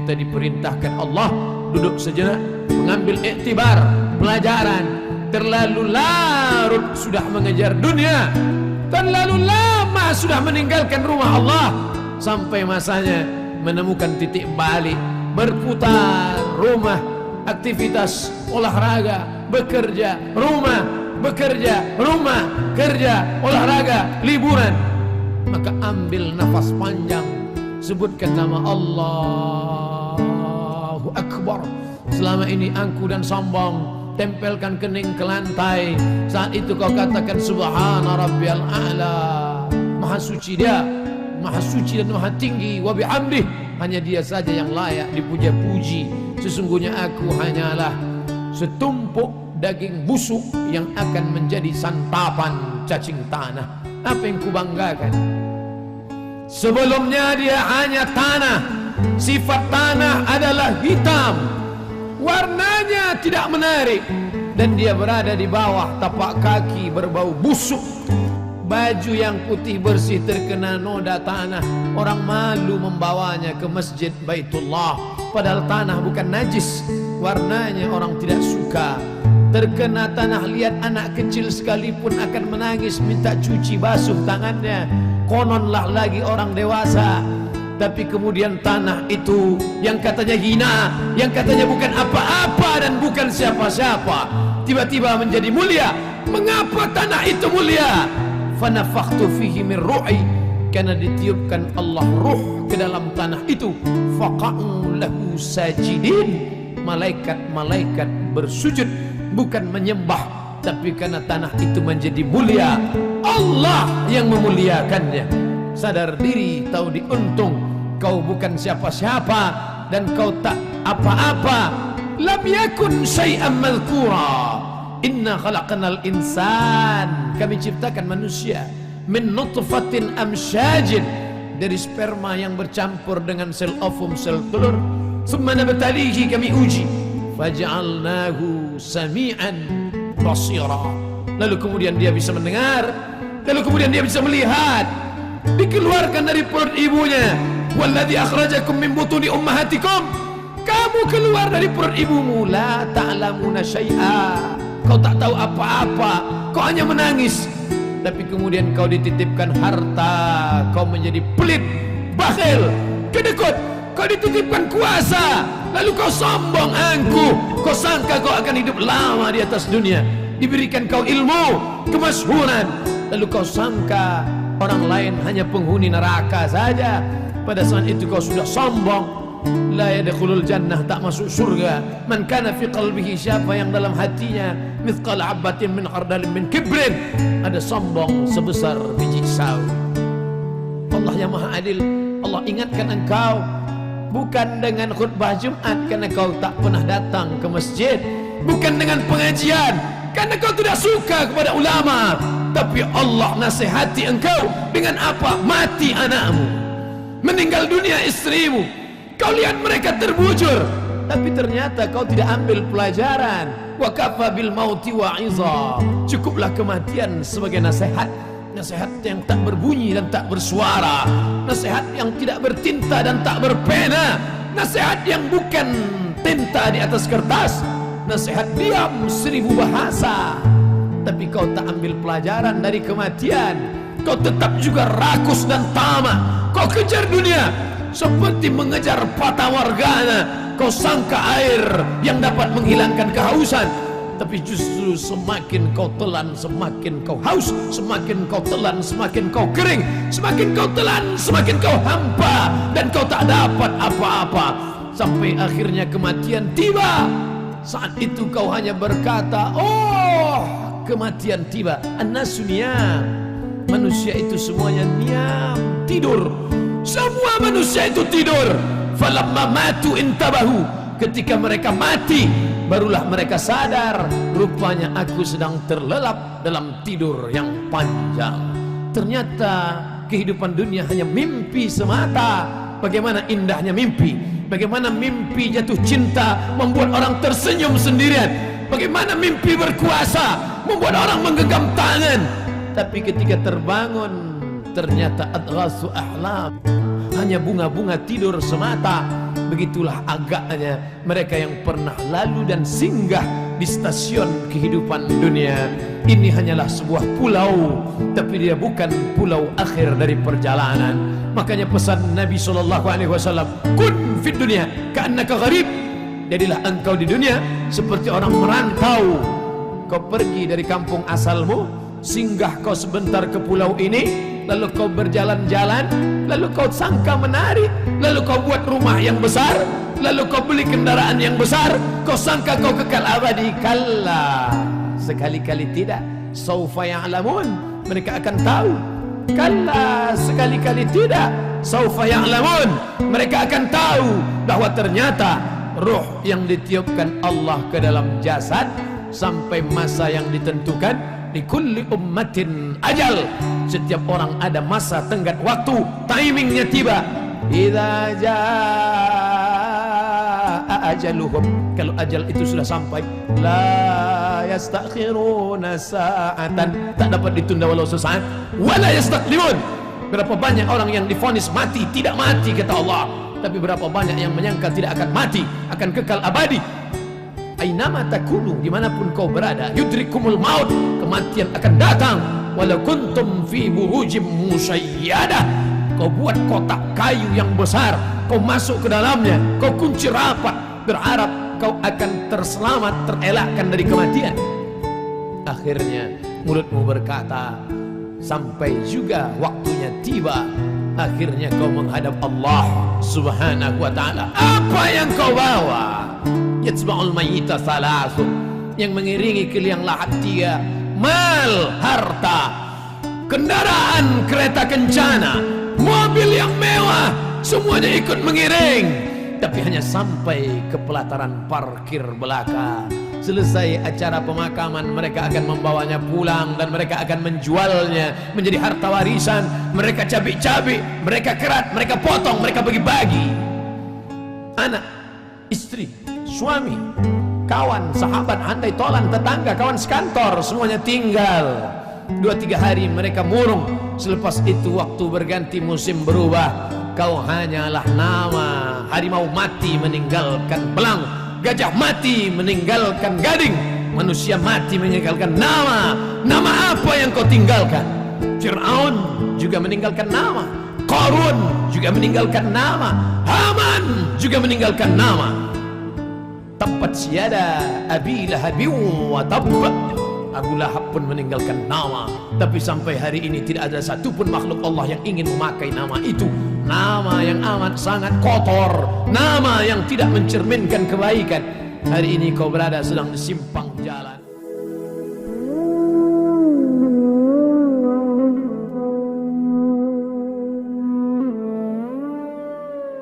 kita diperintahkan Allah duduk sejenak, mengambil iktibar, pelajaran. Terlalu larut sudah mengejar dunia, terlalu lama sudah meninggalkan rumah Allah, sampai masanya menemukan titik balik, berputar rumah, aktivitas olahraga, bekerja, rumah, bekerja, rumah, kerja, olahraga, liburan. Maka ambil nafas panjang, sebutkan nama Allahu Akbar. Selama ini angku dan sombong, tempelkan kening ke lantai. Saat itu kau katakan Subhana Rabbiyal A'la. Maha suci Dia, maha suci dan maha tinggi. Wa bihamdih, hanya Dia saja yang layak dipuja-puji. Sesungguhnya aku hanyalah setumpuk daging busuk yang akan menjadi santapan cacing tanah. Apa yang kubanggakan? Sebelumnya dia hanya tanah. Sifat tanah adalah hitam, warnanya tidak menarik, dan dia berada di bawah tapak kaki berbau busuk. Baju yang putih bersih terkena noda tanah, orang malu membawanya ke masjid Baitullah. Padahal tanah bukan najis, warnanya orang tidak suka. Terkena tanah, lihat anak kecil sekalipun akan menangis minta cuci basuh tangannya. Kononlah lagi orang dewasa. Tapi kemudian tanah itu yang katanya hina, yang katanya bukan apa-apa dan bukan siapa-siapa, tiba-tiba menjadi mulia. Mengapa tanah itu mulia? Fanafakhtu fihi min ru'i, karena ditiupkan Allah ruh ke dalam tanah itu. Faqa'u lahu sajidin, malaikat-malaikat bersujud, bukan menyembah, tapi karena tanah itu menjadi mulia, Allah yang memuliakannya. Sadar diri, tahu diuntung, kau bukan siapa-siapa dan kau tak apa-apa. Lam yakun syai'an madhkura. Inna khalaqnal insan, kami ciptakan manusia min nutfatin amsyajin, dari sperma yang bercampur dengan sel ovum, sel telur. Tsumma nabtalihi, kami uji. Faj'alnahu sami'an basira, lalu kemudian dia bisa mendengar, lalu kemudian dia bisa melihat. Dikeluarkan dari perut ibunya. Walladzi akhrajakum min butuni ummahatikum, kamu keluar dari perut ibumu. La ta'lamuna syai'a, kau tak tahu apa-apa, kau hanya menangis. Tapi kemudian kau dititipkan harta, kau menjadi pelit, bakhil, kedekut. Kau dititipkan kuasa, lalu kau sombong, angkuh. Kau sangka kau akan hidup lama di atas dunia. Diberikan kau ilmu, kemasyhuran, lalu kau sangka orang lain hanya penghuni neraka saja. Pada saat itu kau sudah sombong. La yadkhulul jannah, tak masuk surga. Man kana fi qalbihi, siapa yang dalam hatinya mithqal habatin min khardalin min kibrin, ada sombong sebesar biji sawi. Allah yang maha adil, Allah ingatkan engkau bukan dengan khutbah Jumat karena kau tak pernah datang ke masjid, bukan dengan pengajian karena kau tidak suka kepada ulama, tapi Allah nasihati engkau dengan apa? Mati anakmu, meninggal dunia istrimu, kau lihat mereka terbujur, tapi ternyata kau tidak ambil pelajaran. Wa kafa bil mauti wa'iza, cukuplah kematian sebagai nasihat. Nasihat yang tak berbunyi dan tak bersuara, nasihat yang tidak bertinta dan tak berpena, nasihat yang bukan tinta di atas kertas, nasihat diam 1000 bahasa. Tapi kau tak ambil pelajaran dari kematian, kau tetap juga rakus dan tamak. Kau kejar dunia seperti mengejar fata morgana. Kau sangka air yang dapat menghilangkan kehausan, tapi justru semakin kau telan semakin kau haus, semakin kau telan semakin kau kering, semakin kau telan semakin kau hampa, dan kau tak dapat apa-apa. Sampai akhirnya kematian tiba. Saat itu kau hanya berkata, oh kematian tiba. An-nasu niyam, manusia itu semuanya niam, tidur. Semua manusia itu tidur. Falamma matu intabahu, ketika mereka mati barulah mereka sadar, rupanya aku sedang terlelap dalam tidur yang panjang. Ternyata kehidupan dunia hanya mimpi semata. Bagaimana indahnya mimpi, bagaimana mimpi jatuh cinta membuat orang tersenyum sendirian, bagaimana mimpi berkuasa membuat orang menggenggam tangan. Tapi ketika terbangun ternyata adghasu ahlam, hanya bunga-bunga tidur semata. Begitulah agaknya mereka yang pernah lalu dan singgah di stasiun kehidupan dunia. Ini hanyalah sebuah pulau, tapi dia bukan pulau akhir dari perjalanan. Makanya pesan Nabi SAW, kun fid dunya ka'annaka gharib. Jadilah engkau di dunia seperti orang merantau. Kau pergi dari kampung asalmu, singgah kau sebentar ke pulau ini, lalu kau berjalan-jalan, lalu kau sangka menarik, lalu kau buat rumah yang besar, lalu kau beli kendaraan yang besar, kau sangka kau kekal abadi. Kalla, sekali-kali tidak. Saufa ya'lamun, mereka akan tahu. Kalla, sekali-kali tidak. Saufa ya'lamun, mereka akan tahu bahwa ternyata ruh yang ditiupkan Allah ke dalam jasad sampai masa yang ditentukan. Di kulli ummatin ajal, setiap orang ada masa tenggat waktu, timingnya tiba. Idza jaa ajaluhum, kalau ajal itu sudah sampai, la yastakhiruna sa'atan, tak dapat ditunda walau sesaat, wala yastaqdimun. Berapa banyak orang yang divonis mati, tidak mati kata Allah, tapi berapa banyak yang menyangka tidak akan mati, akan kekal abadi. Ainama takunu, dimanapun kau berada, yudrikumul maut, kematian akan datang. Walau kuntum fi burujim musayyadah, kau buat kotak kayu yang besar, kau masuk ke dalamnya, kau kunci rapat, berharap kau akan terselamat, terelakkan dari kematian. Akhirnya mulutmu berkata, sampai juga waktunya tiba. Akhirnya kau menghadap Allah Subhanahu wa ta'ala. Apa yang kau bawa? Yatsba'ul mayyita thalathun, yang mengiringi ke liang lahat tiga: mal, harta, kendaraan kereta kencana, mobil yang mewah, semuanya ikut mengiring. Tapi hanya sampai ke pelataran parkir belaka. Selesai acara pemakaman, mereka akan membawanya pulang dan mereka akan menjualnya menjadi harta warisan. Mereka cabik-cabik, mereka kerat, mereka potong, mereka bagi-bagi. Anak, istri, suami, kawan, sahabat, handai tolan, tetangga, kawan sekantor, semuanya tinggal. 2-3 hari mereka murung. Selepas itu waktu berganti, musim berubah. Kau hanyalah nama. Harimau mati meninggalkan belang, gajah mati meninggalkan gading, manusia mati meninggalkan nama. Nama apa yang kau tinggalkan? Fir'aun juga meninggalkan nama, Qarun juga meninggalkan nama, Haman juga meninggalkan nama. Tabbat yada Abi Lahabin wa tabb, Abu Lahab pun meninggalkan nama. Tapi sampai hari ini tidak ada satupun makhluk Allah yang ingin memakai nama itu. Nama yang amat sangat kotor, nama yang tidak mencerminkan kebaikan. Hari ini kau berada sedang di simpang jalan.